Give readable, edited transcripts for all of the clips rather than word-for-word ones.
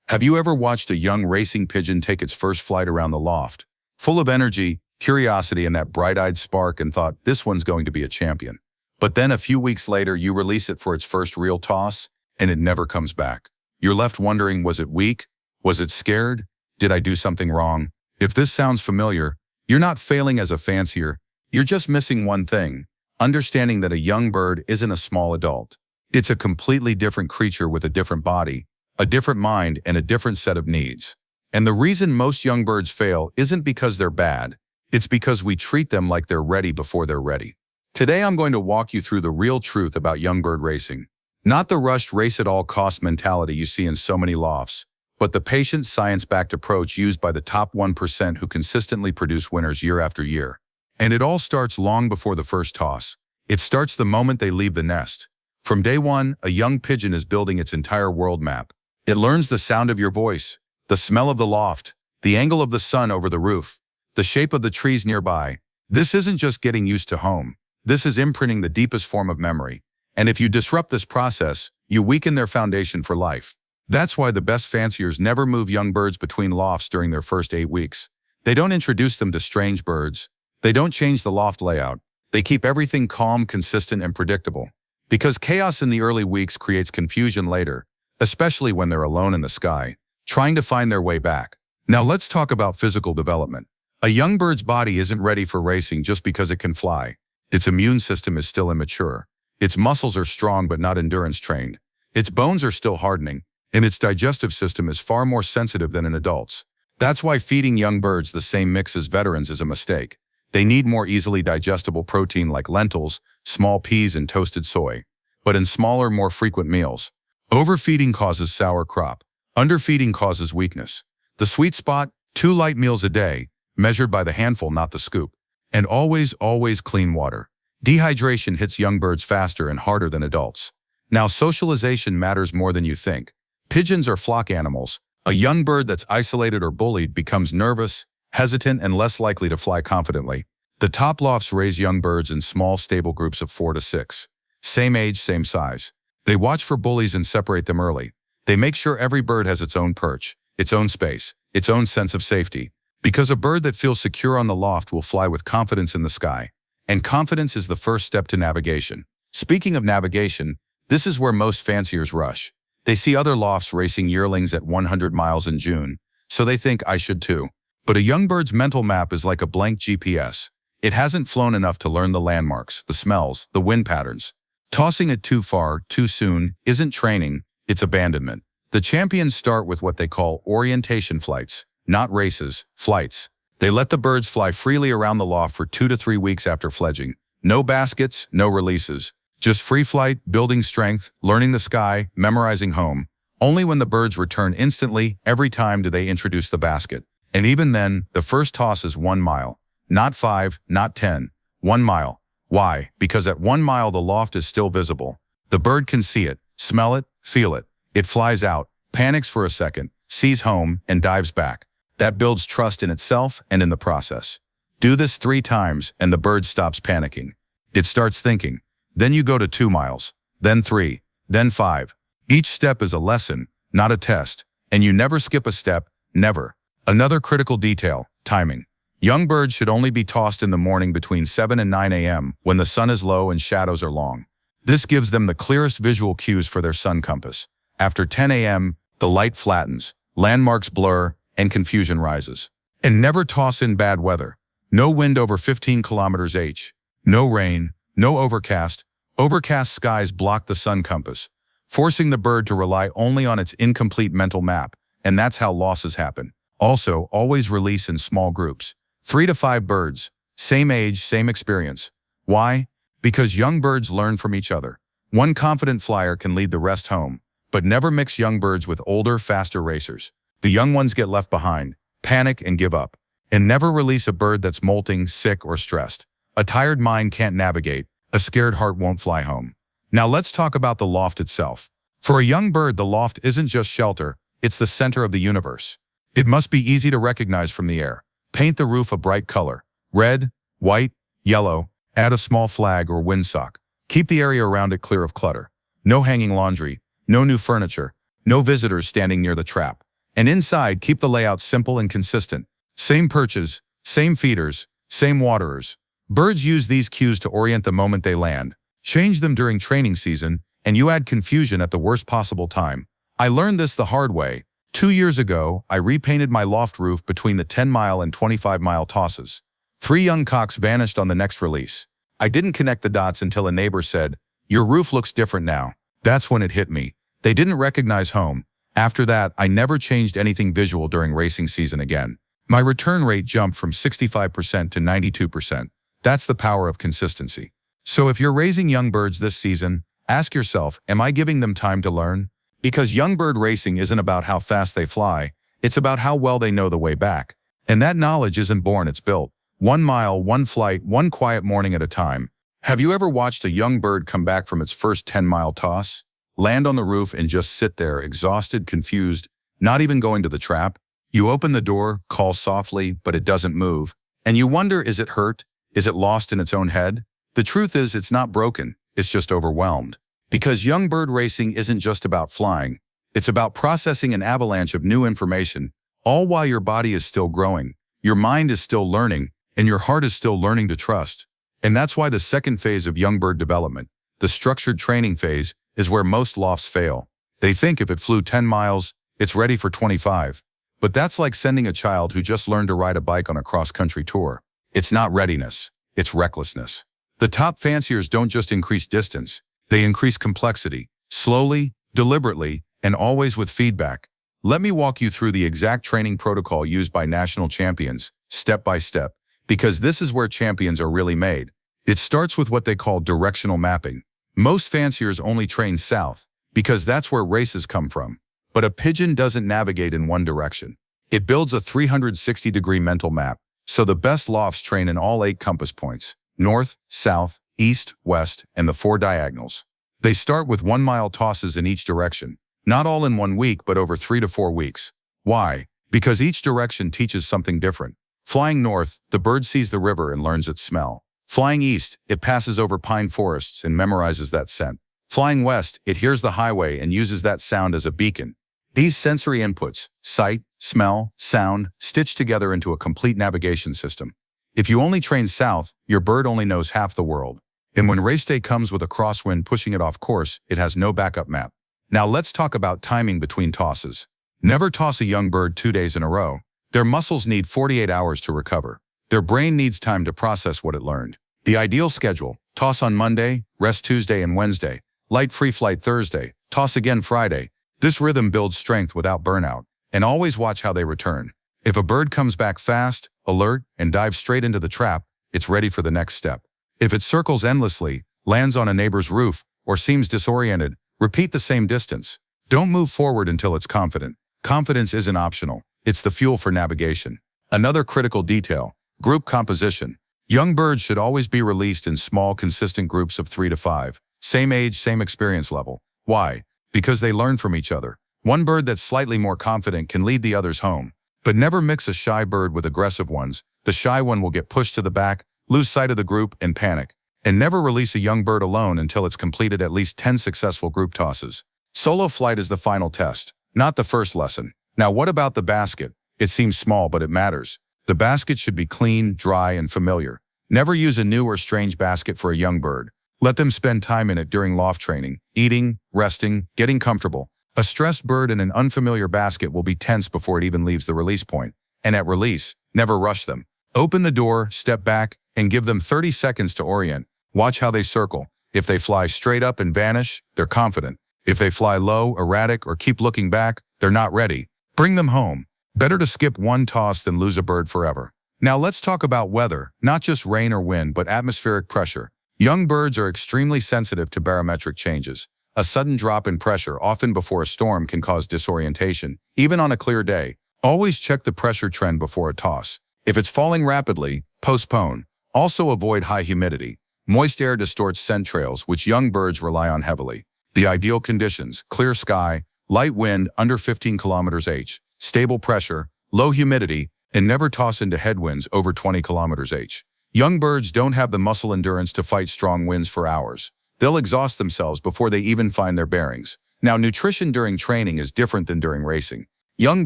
Have you ever watched a young racing pigeon take its first flight around the loft? Full of energy, curiosity, and that bright-eyed spark, and thought, this one's going to be a champion. But then a few weeks later, you release it for its first real toss, and it never comes back. You're left wondering, was it weak? Was it scared? Did I do something wrong? If this sounds familiar, you're not failing as a fancier, you're just missing one thing: understanding that a young bird isn't a small adult. It's a completely different creature with a different body, a different mind, and a different set of needs. And the reason most young birds fail isn't because they're bad, it's because we treat them like they're ready before they're ready. Today I'm going to walk you through the real truth about young bird racing. Not the rushed race-at-all-cost mentality you see in so many lofts, but the patient, science-backed approach used by the top 1% who consistently produce winners year after year. And it all starts long before the first toss. It starts the moment they leave the nest. From day one, a young pigeon is building its entire world map. It learns the sound of your voice, the smell of the loft, the angle of the sun over the roof, the shape of the trees nearby. This isn't just getting used to home. This is imprinting the deepest form of memory. And if you disrupt this process, you weaken their foundation for life. That's why the best fanciers never move young birds between lofts during their first 8 weeks. They don't introduce them to strange birds. They don't change the loft layout. They keep everything calm, consistent, and predictable. Because chaos in the early weeks creates confusion later, especially when they're alone in the sky, trying to find their way back. Now let's talk about physical development. A young bird's body isn't ready for racing just because it can fly. Its immune system is still immature. Its muscles are strong but not endurance trained. Its bones are still hardening, and its digestive system is far more sensitive than in adults. That's why feeding young birds the same mix as veterans is a mistake. They need more easily digestible protein like lentils, small peas, and toasted soy, but in smaller, more frequent meals. Overfeeding causes sour crop. Underfeeding causes weakness. The sweet spot: 2 light meals a day, measured by the handful, not the scoop. And always clean water. Dehydration hits young birds faster and harder than adults. Now, socialization matters more than you think. Pigeons are flock animals. A young bird that's isolated or bullied becomes nervous, hesitant, and less likely to fly confidently. The top lofts raise young birds in small, stable groups of 4 to 6. Same age, same size. They watch for bullies and separate them early. They make sure every bird has its own perch, its own space, its own sense of safety. Because a bird that feels secure on the loft will fly with confidence in the sky. And confidence is the first step to navigation. Speaking of navigation, this is where most fanciers rush. They see other lofts racing yearlings at 100 miles in June, so they think, I should too. But a young bird's mental map is like a blank GPS. It hasn't flown enough to learn the landmarks, the smells, the wind patterns. Tossing it too far, too soon, isn't training, it's abandonment. The champions start with what they call orientation flights, not races, flights. They let the birds fly freely around the loft for 2 to 3 weeks after fledging. No baskets, no releases. Just free flight, building strength, learning the sky, memorizing home. Only when the birds return instantly, every time, do they introduce the basket. And even then, the first toss is 1 mile. Not 5, not 10. 1 mile. Why? Because at 1 mile the loft is still visible. The bird can see it, smell it, feel it. It flies out, panics for a second, sees home, and dives back. That builds trust in itself and in the process. Do this 3 times and the bird stops panicking. It starts thinking. Then you go to 2 miles, then 3, then 5. Each step is a lesson, not a test. And you never skip a step, never. Another critical detail: timing. Young birds should only be tossed in the morning between 7 and 9 a.m. when the sun is low and shadows are long. This gives them the clearest visual cues for their sun compass. After 10 a.m., the light flattens, landmarks blur, and confusion rises. And never toss in bad weather. No wind over 15 kilometers h. No rain, no overcast. Overcast skies block the sun compass, forcing the bird to rely only on its incomplete mental map. And that's how losses happen. Also, always release in small groups. 3 to 5 birds. Same age, same experience. Why? Because young birds learn from each other. One confident flyer can lead the rest home. But never mix young birds with older, faster racers. The young ones get left behind, panic, and give up. And never release a bird that's molting, sick, or stressed. A tired mind can't navigate. A scared heart won't fly home. Now let's talk about the loft itself. For a young bird, the loft isn't just shelter, it's the center of the universe. It must be easy to recognize from the air. Paint the roof a bright color: red, white, yellow. Add a small flag or windsock. Keep the area around it clear of clutter. No hanging laundry, no new furniture, no visitors standing near the trap. And inside, keep the layout simple and consistent. Same perches, same feeders, same waterers. Birds use these cues to orient the moment they land. Change them during training season, and you add confusion at the worst possible time. I learned this the hard way. 2 years ago, I repainted my loft roof between the 10-mile and 25-mile tosses. 3 young cocks vanished on the next release. I didn't connect the dots until a neighbor said, "Your roof looks different now." That's when it hit me. They didn't recognize home. After that, I never changed anything visual during racing season again. My return rate jumped from 65% to 92%. That's the power of consistency. So if you're raising young birds this season, ask yourself, am I giving them time to learn? Because young bird racing isn't about how fast they fly, it's about how well they know the way back. And that knowledge isn't born, it's built. 1 mile, 1 flight, 1 quiet morning at a time. Have you ever watched a young bird come back from its first 10-mile toss? Land on the roof and just sit there, exhausted, confused, not even going to the trap? You open the door, call softly, but it doesn't move. And you wonder, is it hurt? Is it lost in its own head? The truth is, it's not broken, it's just overwhelmed. Because young bird racing isn't just about flying. It's about processing an avalanche of new information, all while your body is still growing, your mind is still learning, and your heart is still learning to trust. And that's why the second phase of young bird development, the structured training phase, is where most lofts fail. They think if it flew 10 miles, it's ready for 25. But that's like sending a child who just learned to ride a bike on a cross-country tour. It's not readiness, it's recklessness. The top fanciers don't just increase distance, they increase complexity, slowly, deliberately, and always with feedback. Let me walk you through the exact training protocol used by national champions, step by step, because this is where champions are really made. It starts with what they call directional mapping. Most fanciers only train south, because that's where races come from. But a pigeon doesn't navigate in one direction. It builds a 360-degree mental map, so the best lofts train in all 8 compass points: north, south, east, west, and the 4 diagonals. They start with 1-mile tosses in each direction, not all in 1 week, but over 3 to 4 weeks. Why? Because each direction teaches something different. Flying north, the bird sees the river and learns its smell. Flying east, it passes over pine forests and memorizes that scent. Flying west, it hears the highway and uses that sound as a beacon. These sensory inputs, sight, smell, sound, stitch together into a complete navigation system. If you only train south, your bird only knows half the world. And when race day comes with a crosswind pushing it off course, it has no backup map. Now let's talk about timing between tosses. Never toss a young bird 2 days in a row. Their muscles need 48 hours to recover. Their brain needs time to process what it learned. The ideal schedule: toss on Monday, rest Tuesday and Wednesday, light free flight Thursday, toss again Friday. This rhythm builds strength without burnout. And always watch how they return. If a bird comes back fast, alert, and dives straight into the trap, it's ready for the next step. If it circles endlessly, lands on a neighbor's roof, or seems disoriented, repeat the same distance. Don't move forward until it's confident. Confidence isn't optional. It's the fuel for navigation. Another critical detail: group composition. Young birds should always be released in small, consistent groups of 3 to 5. Same age, same experience level. Why? Because they learn from each other. One bird that's slightly more confident can lead the others home. But never mix a shy bird with aggressive ones. The shy one will get pushed to the back, lose sight of the group, and panic. And never release a young bird alone until it's completed at least 10 successful group tosses. Solo flight is the final test, not the first lesson. Now what about the basket? It seems small, but it matters. The basket should be clean, dry, and familiar. Never use a new or strange basket for a young bird. Let them spend time in it during loft training, eating, resting, getting comfortable. A stressed bird in an unfamiliar basket will be tense before it even leaves the release point. And at release, never rush them. Open the door, step back, and give them 30 seconds to orient. Watch how they circle. If they fly straight up and vanish, they're confident. If they fly low, erratic, or keep looking back, they're not ready. Bring them home. Better to skip one toss than lose a bird forever. Now let's talk about weather, not just rain or wind, but atmospheric pressure. Young birds are extremely sensitive to barometric changes. A sudden drop in pressure, often before a storm, can cause disorientation, even on a clear day. Always check the pressure trend before a toss. If it's falling rapidly, postpone. Also avoid high humidity. Moist air distorts scent trails, which young birds rely on heavily. The ideal conditions: clear sky, light wind under 15 km/h, stable pressure, low humidity, and never toss into headwinds over 20 km/h. Young birds don't have the muscle endurance to fight strong winds for hours. They'll exhaust themselves before they even find their bearings. Now, nutrition during training is different than during racing. Young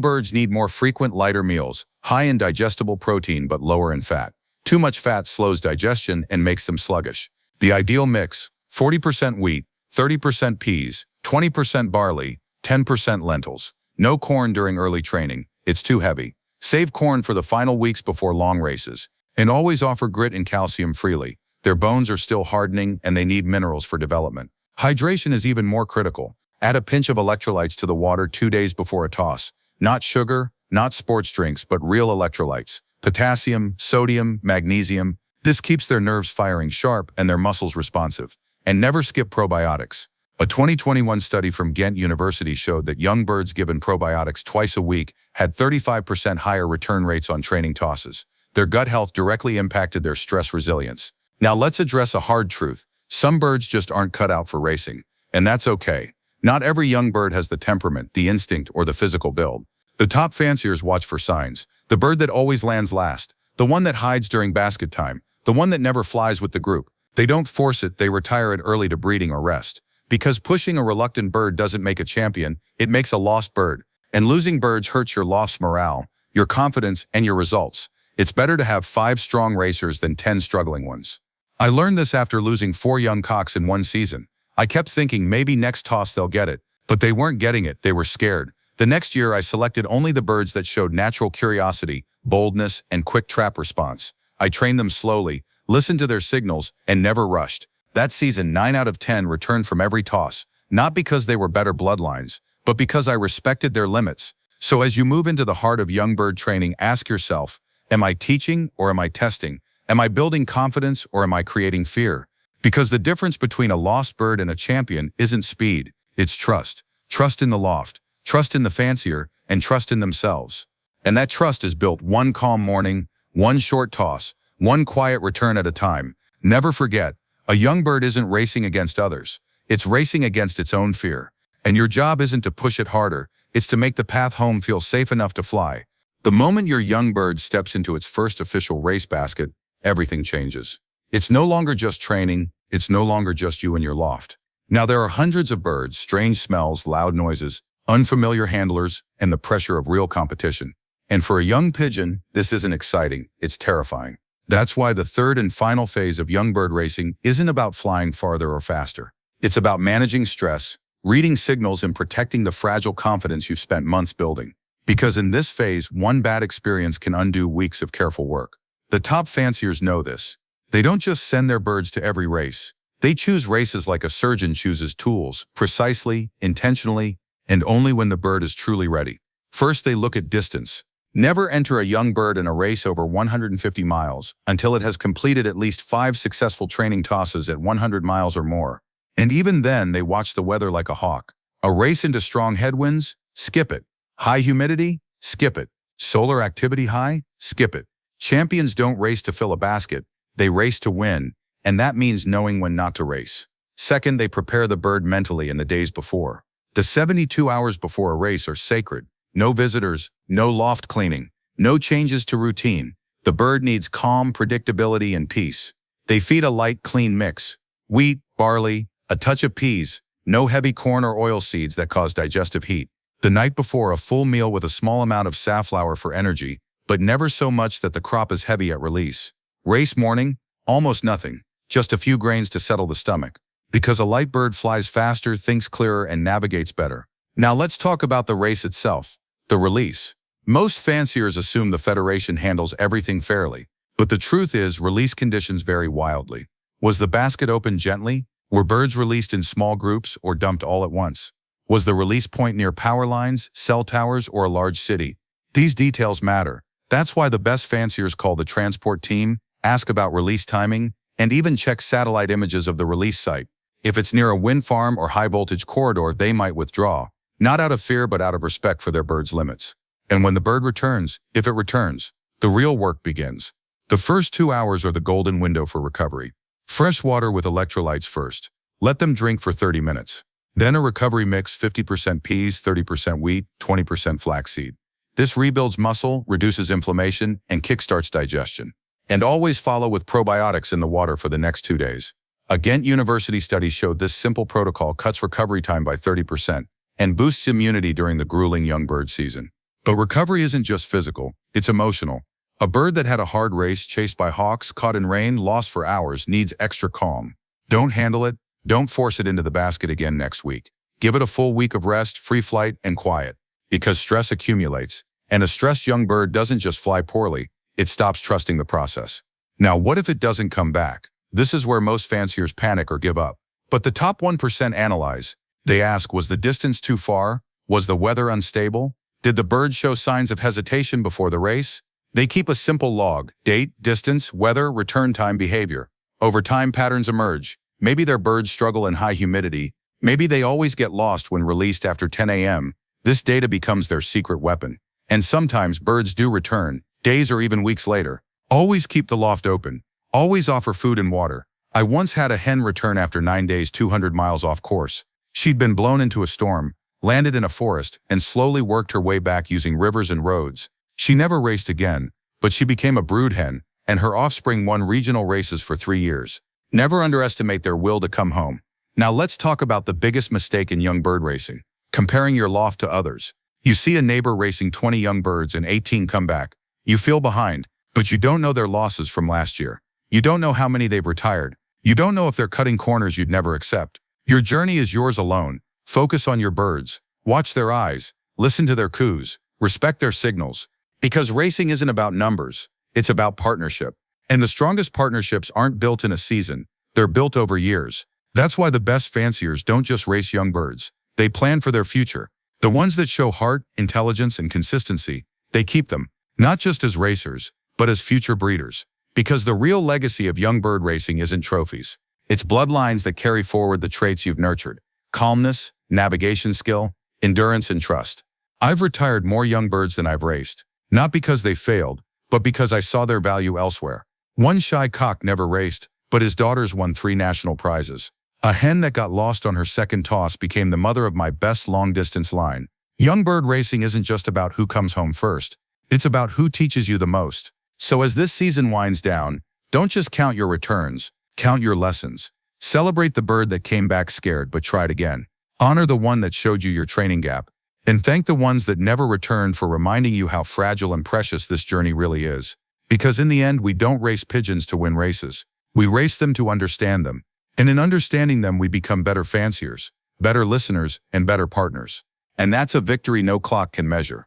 birds need more frequent, lighter meals, high in digestible protein but lower in fat. Too much fat slows digestion and makes them sluggish. The ideal mix: 40% wheat, 30% peas, 20% barley, 10% lentils. No corn during early training. It's too heavy. Save corn for the final weeks before long races. And always offer grit and calcium freely. Their bones are still hardening and they need minerals for development. Hydration is even more critical. Add a pinch of electrolytes to the water 2 days before a toss. Not sugar, not sports drinks, but real electrolytes. Potassium, sodium, magnesium. This keeps their nerves firing sharp and their muscles responsive. And never skip probiotics. A 2021 study from Ghent University showed that young birds given probiotics twice a week had 35% higher return rates on training tosses. Their gut health directly impacted their stress resilience. Now let's address a hard truth. Some birds just aren't cut out for racing. And that's okay. Not every young bird has the temperament, the instinct, or the physical build. The top fanciers watch for signs. The bird that always lands last. The one that hides during basket time. The one that never flies with the group. They don't force it, they retire it early to breeding or rest. Because pushing a reluctant bird doesn't make a champion, it makes a lost bird. And losing birds hurts your loft's morale, your confidence, and your results. It's better to have 5 strong racers than 10 struggling ones. I learned this after losing 4 young cocks in one season. I kept thinking maybe next toss they'll get it, but they weren't getting it, they were scared. The next year I selected only the birds that showed natural curiosity, boldness, and quick trap response. I trained them slowly, listened to their signals, and never rushed. That season, 9 out of 10 returned from every toss, not because they were better bloodlines, but because I respected their limits. So as you move into the heart of young bird training, ask yourself, am I teaching or am I testing? Am I building confidence or am I creating fear? Because the difference between a lost bird and a champion isn't speed, it's trust. Trust in the loft, trust in the fancier, and trust in themselves. And that trust is built one calm morning, one short toss, one quiet return at a time. Never forget, a young bird isn't racing against others. It's racing against its own fear. And your job isn't to push it harder, it's to make the path home feel safe enough to fly. The moment your young bird steps into its first official race basket, everything changes. It's no longer just training, it's no longer just you and your loft. Now there are hundreds of birds, strange smells, loud noises, unfamiliar handlers, and the pressure of real competition. And for a young pigeon, this isn't exciting, it's terrifying. That's why the third and final phase of young bird racing isn't about flying farther or faster. It's about managing stress, reading signals, and protecting the fragile confidence you've spent months building. Because in this phase, one bad experience can undo weeks of careful work. The top fanciers know this. They don't just send their birds to every race. They choose races like a surgeon chooses tools, precisely, intentionally, and only when the bird is truly ready. First, they look at distance. Never enter a young bird in a race over 150 miles until it has completed at least 5 successful training tosses at 100 miles or more. And even then, they watch the weather like a hawk. A race into strong headwinds? Skip it. High humidity? Skip it. Solar activity high? Skip it. Champions don't race to fill a basket, they race to win, and that means knowing when not to race. Second, they prepare the bird mentally in the days before. The 72 hours before a race are sacred. No visitors, no loft cleaning, no changes to routine. The bird needs calm, predictability, and peace. They feed a light, clean mix. Wheat, barley, a touch of peas, no heavy corn or oil seeds that cause digestive heat. The night before, a full meal with a small amount of safflower for energy, but never so much that the crop is heavy at release. Race morning, almost nothing, just a few grains to settle the stomach. Because a light bird flies faster, thinks clearer, and navigates better. Now let's talk about the race itself, the release. Most fanciers assume the federation handles everything fairly, but the truth is release conditions vary wildly. Was the basket opened gently? Were birds released in small groups or dumped all at once? Was the release point near power lines, cell towers, or a large city? These details matter. That's why the best fanciers call the transport team, ask about release timing, and even check satellite images of the release site. If it's near a wind farm or high-voltage corridor, they might withdraw, not out of fear but out of respect for their bird's limits. And when the bird returns, if it returns, the real work begins. The first 2 hours are the golden window for recovery. Fresh water with electrolytes first. Let them drink for 30 minutes. Then a recovery mix: 50% peas, 30% wheat, 20% flaxseed. This rebuilds muscle, reduces inflammation, and kickstarts digestion. And always follow with probiotics in the water for the next 2 days. A Ghent University study showed this simple protocol cuts recovery time by 30% and boosts immunity during the grueling young bird season. But recovery isn't just physical, it's emotional. A bird that had a hard race chased by hawks, caught in rain, lost for hours, needs extra calm. Don't handle it, don't force it into the basket again next week. Give it a full week of rest, free flight, and quiet. Because stress accumulates, and a stressed young bird doesn't just fly poorly, it stops trusting the process. Now, what if it doesn't come back? This is where most fanciers panic or give up. But the top 1% analyze. They ask, was the distance too far? Was the weather unstable? Did the bird show signs of hesitation before the race? They keep a simple log: date, distance, weather, return time, behavior. Over time, patterns emerge. Maybe their birds struggle in high humidity. Maybe they always get lost when released after 10 a.m. This data becomes their secret weapon. And sometimes birds do return, days or even weeks later. Always keep the loft open. Always offer food and water. I once had a hen return after 9 days 200 miles off course. She'd been blown into a storm, landed in a forest, and slowly worked her way back using rivers and roads. She never raced again, but she became a brood hen, and her offspring won regional races for 3 years. Never underestimate their will to come home. Now let's talk about the biggest mistake in young bird racing: comparing your loft to others. You see a neighbor racing 20 young birds and 18 come back. You feel behind, but you don't know their losses from last year. You don't know how many they've retired. You don't know if they're cutting corners you'd never accept. Your journey is yours alone. Focus on your birds. Watch their eyes. Listen to their coos. Respect their signals. Because racing isn't about numbers. It's about partnership. And the strongest partnerships aren't built in a season. They're built over years. That's why the best fanciers don't just race young birds. They plan for their future. The ones that show heart, intelligence, and consistency, they keep them, not just as racers, but as future breeders. Because the real legacy of young bird racing isn't trophies. It's bloodlines that carry forward the traits you've nurtured: calmness, navigation skill, endurance, and trust. I've retired more young birds than I've raced, not because they failed, but because I saw their value elsewhere. One shy cock never raced, but his daughters won 3 national prizes. A hen that got lost on her second toss became the mother of my best long-distance line. Young bird racing isn't just about who comes home first. It's about who teaches you the most. So as this season winds down, don't just count your returns, count your lessons. Celebrate the bird that came back scared but tried again. Honor the one that showed you your training gap. And thank the ones that never returned for reminding you how fragile and precious this journey really is. Because in the end, we don't race pigeons to win races. We race them to understand them. And in understanding them, we become better fanciers, better listeners, and better partners. And that's a victory no clock can measure.